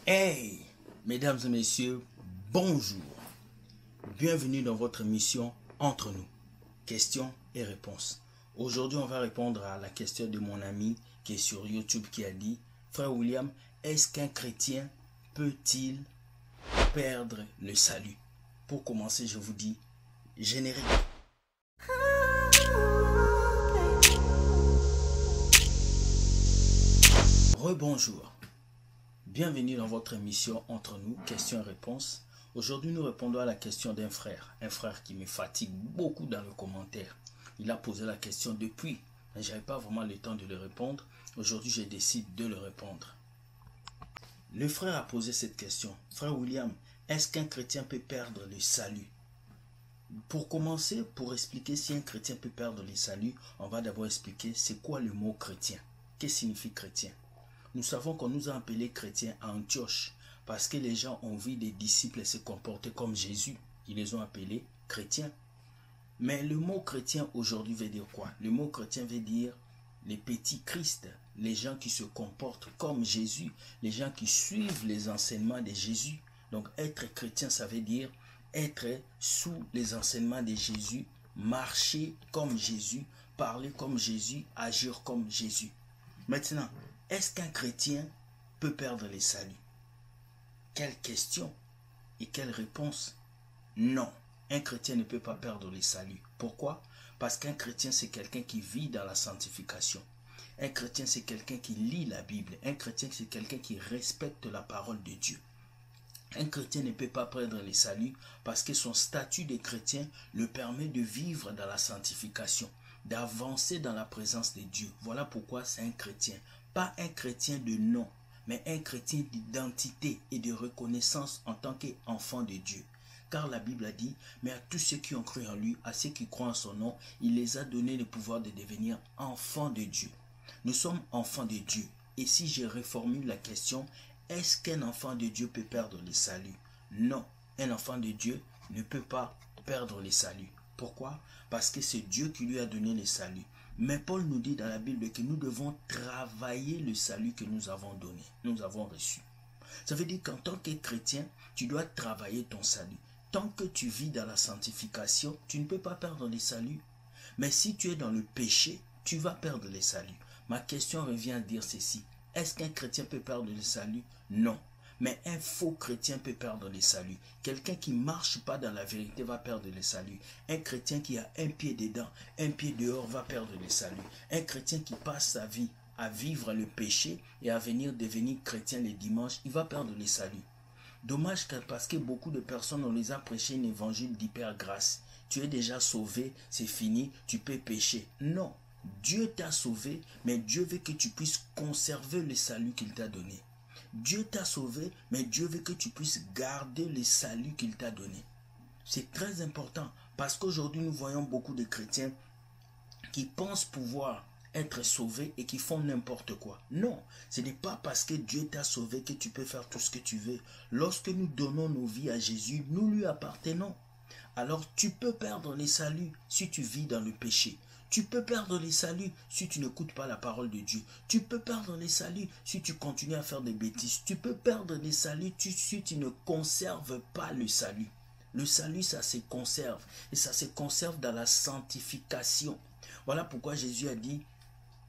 Hey, mesdames et messieurs, bonjour. Bienvenue dans votre émission Entre nous, questions et réponses. Aujourd'hui, on va répondre à la question de mon ami qui est sur YouTube qui a dit: Frère William, est-ce qu'un chrétien peut-il perdre le salut? Pour commencer, je vous dis générique. Rebonjour. Bienvenue dans votre émission Entre nous, questions et réponses. Aujourd'hui, nous répondons à la question d'un frère. Un frère qui me fatigue beaucoup dans le commentaire. Il a posé la question depuis, mais je n'avais pas vraiment le temps de le répondre. Aujourd'hui, je décide de le répondre. Le frère a posé cette question. Frère William, est-ce qu'un chrétien peut perdre le salut? Pour commencer, pour expliquer si un chrétien peut perdre le salut, on va d'abord expliquer c'est quoi le mot chrétien. Qu'est-ce que signifie chrétien? Nous savons qu'on nous a appelés chrétiens à Antioche parce que les gens ont vu des disciples se comporter comme Jésus. Ils les ont appelés chrétiens. Mais le mot chrétien aujourd'hui veut dire quoi? Le mot chrétien veut dire les petits Christ, les gens qui se comportent comme Jésus, les gens qui suivent les enseignements de Jésus. Donc être chrétien, ça veut dire être sous les enseignements de Jésus, marcher comme Jésus, parler comme Jésus, agir comme Jésus. Maintenant, est-ce qu'un chrétien peut perdre le salut? Quelle question et quelle réponse? Non, un chrétien ne peut pas perdre le salut. Pourquoi? Parce qu'un chrétien, c'est quelqu'un qui vit dans la sanctification. Un chrétien, c'est quelqu'un qui lit la Bible. Un chrétien, c'est quelqu'un qui respecte la parole de Dieu. Un chrétien ne peut pas perdre le salut parce que son statut de chrétien le permet de vivre dans la sanctification, d'avancer dans la présence de Dieu. Voilà pourquoi c'est un chrétien. Pas un chrétien de nom, mais un chrétien d'identité et de reconnaissance en tant qu'enfant de Dieu. Car la Bible a dit, mais à tous ceux qui ont cru en lui, à ceux qui croient en son nom, il les a donné le pouvoir de devenir enfants de Dieu. Nous sommes enfants de Dieu. Et si je reformule la question, est-ce qu'un enfant de Dieu peut perdre le salut? Non, un enfant de Dieu ne peut pas perdre le salut. Pourquoi? Parce que c'est Dieu qui lui a donné le salut. Mais Paul nous dit dans la Bible que nous devons travailler le salut que nous avons donné, nous avons reçu. Ça veut dire qu'en tant que chrétien, tu dois travailler ton salut. Tant que tu vis dans la sanctification, tu ne peux pas perdre le salut. Mais si tu es dans le péché, tu vas perdre le salut. Ma question revient à dire ceci. Est-ce qu'un chrétien peut perdre le salut? Non. Mais un faux chrétien peut perdre le salut. Quelqu'un qui ne marche pas dans la vérité va perdre le salut. Un chrétien qui a un pied dedans, un pied dehors va perdre le salut. Un chrétien qui passe sa vie à vivre le péché et à venir devenir chrétien les dimanches, il va perdre le salut. Dommage parce que beaucoup de personnes, on les a prêché un évangile d'hyper grâce. Tu es déjà sauvé, c'est fini, tu peux pécher. Non, Dieu t'a sauvé, mais Dieu veut que tu puisses conserver le salut qu'il t'a donné. Dieu t'a sauvé, mais Dieu veut que tu puisses garder le salut qu'il t'a donné. C'est très important parce qu'aujourd'hui nous voyons beaucoup de chrétiens qui pensent pouvoir être sauvés et qui font n'importe quoi. Non, ce n'est pas parce que Dieu t'a sauvé que tu peux faire tout ce que tu veux. Lorsque nous donnons nos vies à Jésus, nous lui appartenons. Alors tu peux perdre le salut si tu vis dans le péché. Tu peux perdre le salut si tu n'écoutes pas la parole de Dieu. Tu peux perdre le salut si tu continues à faire des bêtises. Tu peux perdre le salut si tu ne conserves pas le salut. Le salut, ça se conserve. Et ça se conserve dans la sanctification. Voilà pourquoi Jésus a dit,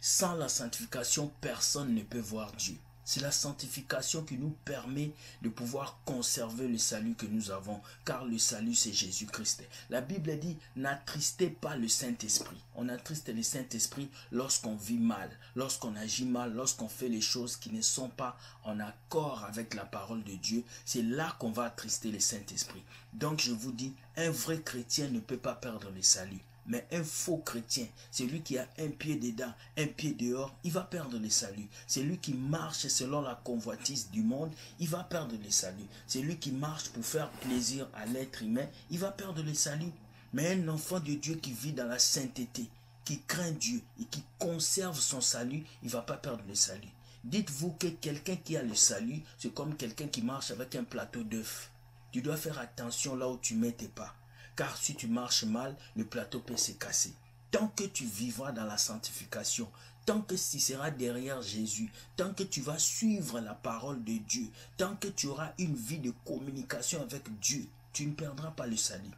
sans la sanctification, personne ne peut voir Dieu. C'est la sanctification qui nous permet de pouvoir conserver le salut que nous avons, car le salut c'est Jésus-Christ. La Bible dit, n'attristez pas le Saint-Esprit. On attriste le Saint-Esprit lorsqu'on vit mal, lorsqu'on agit mal, lorsqu'on fait les choses qui ne sont pas en accord avec la parole de Dieu. C'est là qu'on va attrister le Saint-Esprit. Donc je vous dis, un vrai chrétien ne peut pas perdre le salut. Mais un faux chrétien, celui qui a un pied dedans, un pied dehors, il va perdre le salut. Celui qui marche selon la convoitise du monde, il va perdre le salut. Celui qui marche pour faire plaisir à l'être humain, il va perdre le salut. Mais un enfant de Dieu qui vit dans la sainteté, qui craint Dieu et qui conserve son salut, il ne va pas perdre le salut. Dites-vous que quelqu'un qui a le salut, c'est comme quelqu'un qui marche avec un plateau d'œufs. Tu dois faire attention là où tu mets tes pas. Car si tu marches mal, le plateau peut se casser. Tant que tu vivras dans la sanctification, Tant que tu seras derrière Jésus, tant que tu vas suivre la parole de Dieu, tant que tu auras une vie de communication avec Dieu, tu ne perdras pas le salut.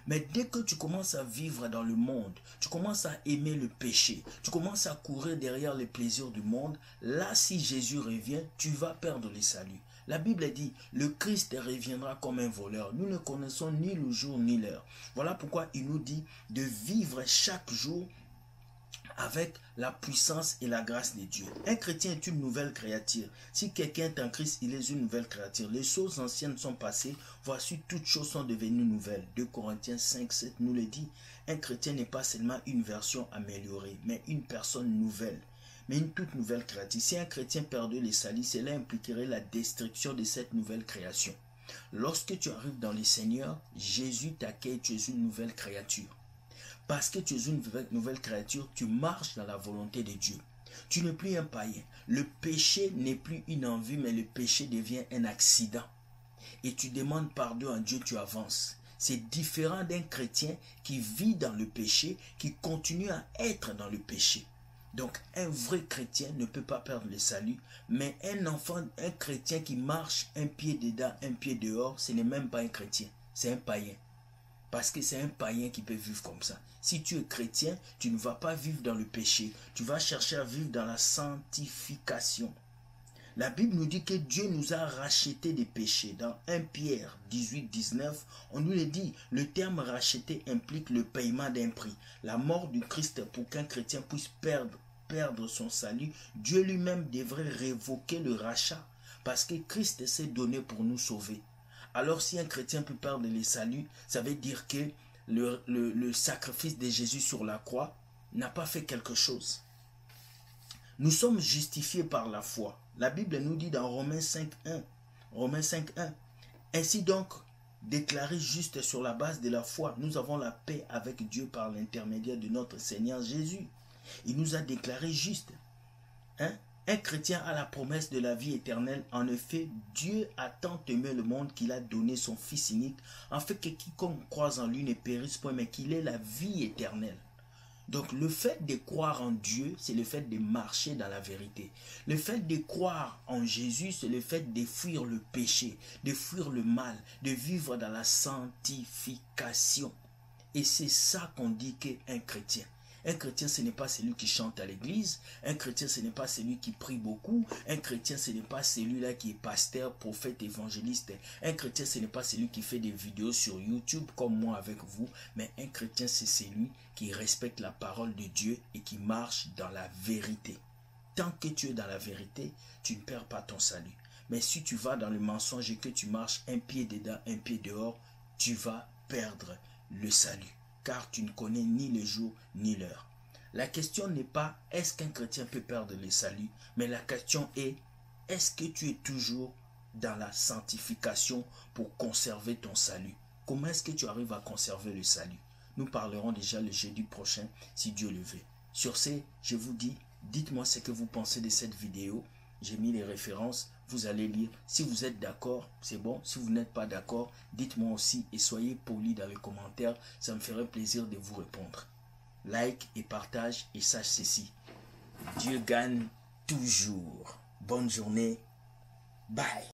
Mais dès que tu commences à vivre dans le monde, tu commences à aimer le péché, tu commences à courir derrière les plaisirs du monde, là si Jésus revient, tu vas perdre le salut. La Bible dit, le Christ reviendra comme un voleur. Nous ne connaissons ni le jour ni l'heure. Voilà pourquoi il nous dit de vivre chaque jour avec la puissance et la grâce de Dieu. Un chrétien est une nouvelle créature. Si quelqu'un est en Christ, il est une nouvelle créature. Les choses anciennes sont passées, voici toutes choses sont devenues nouvelles. 2 Corinthiens 5, 7 nous le dit. Un chrétien n'est pas seulement une version améliorée, mais une personne nouvelle. Mais une toute nouvelle créature. Si un chrétien perdait le salut, cela impliquerait la destruction de cette nouvelle création. Lorsque tu arrives dans le Seigneur, Jésus t'accueille, tu es une nouvelle créature. Parce que tu es une nouvelle créature, tu marches dans la volonté de Dieu. Tu n'es plus un païen. Le péché n'est plus une envie, mais le péché devient un accident. Et tu demandes pardon à Dieu, tu avances. C'est différent d'un chrétien qui vit dans le péché, qui continue à être dans le péché. Donc un vrai chrétien ne peut pas perdre le salut, mais un chrétien qui marche un pied dedans, un pied dehors, ce n'est même pas un chrétien, c'est un païen. Parce que c'est un païen qui peut vivre comme ça. Si tu es chrétien, tu ne vas pas vivre dans le péché. Tu vas chercher à vivre dans la sanctification. La Bible nous dit que Dieu nous a rachetés des péchés. Dans 1 Pierre 18, 19, on nous le dit. Le terme racheter implique le paiement d'un prix. La mort du Christ pour qu'un chrétien puisse perdre son salut. Dieu lui-même devrait révoquer le rachat. Parce que Christ s'est donné pour nous sauver. Alors si un chrétien peut perdre le salut, ça veut dire que le sacrifice de Jésus sur la croix n'a pas fait quelque chose. Nous sommes justifiés par la foi. La Bible nous dit dans Romains 5.1, ainsi donc, déclarés justes sur la base de la foi, nous avons la paix avec Dieu par l'intermédiaire de notre Seigneur Jésus. Il nous a déclarés justes. Un chrétien a la promesse de la vie éternelle. En effet, Dieu a tant aimé le monde qu'il a donné son Fils unique, afin que quiconque croise en lui ne périsse point, mais qu'il ait la vie éternelle. Donc le fait de croire en Dieu, c'est le fait de marcher dans la vérité. Le fait de croire en Jésus, c'est le fait de fuir le péché, de fuir le mal, de vivre dans la sanctification. Et c'est ça qu'on dit qu'un chrétien. Un chrétien, ce n'est pas celui qui chante à l'église. Un chrétien, ce n'est pas celui qui prie beaucoup. Un chrétien, ce n'est pas celui-là qui est pasteur, prophète, évangéliste. Un chrétien, ce n'est pas celui qui fait des vidéos sur YouTube comme moi avec vous. Mais un chrétien, c'est celui qui respecte la parole de Dieu et qui marche dans la vérité. Tant que tu es dans la vérité, tu ne perds pas ton salut. Mais si tu vas dans le mensonge et que tu marches un pied dedans, un pied dehors, tu vas perdre le salut. Car tu ne connais ni le jour ni l'heure. La question n'est pas est-ce qu'un chrétien peut perdre le salut, mais la question est est-ce que tu es toujours dans la sanctification pour conserver ton salut? Comment est-ce que tu arrives à conserver le salut? Nous parlerons déjà le jeudi prochain si Dieu le veut. Sur ce, je vous dis, dites-moi ce que vous pensez de cette vidéo. J'ai mis les références, vous allez lire. Si vous êtes d'accord, c'est bon. Si vous n'êtes pas d'accord, dites-moi aussi et soyez polis dans les commentaires. Ça me ferait plaisir de vous répondre. Like et partage et sache ceci. Dieu gagne toujours. Bonne journée. Bye.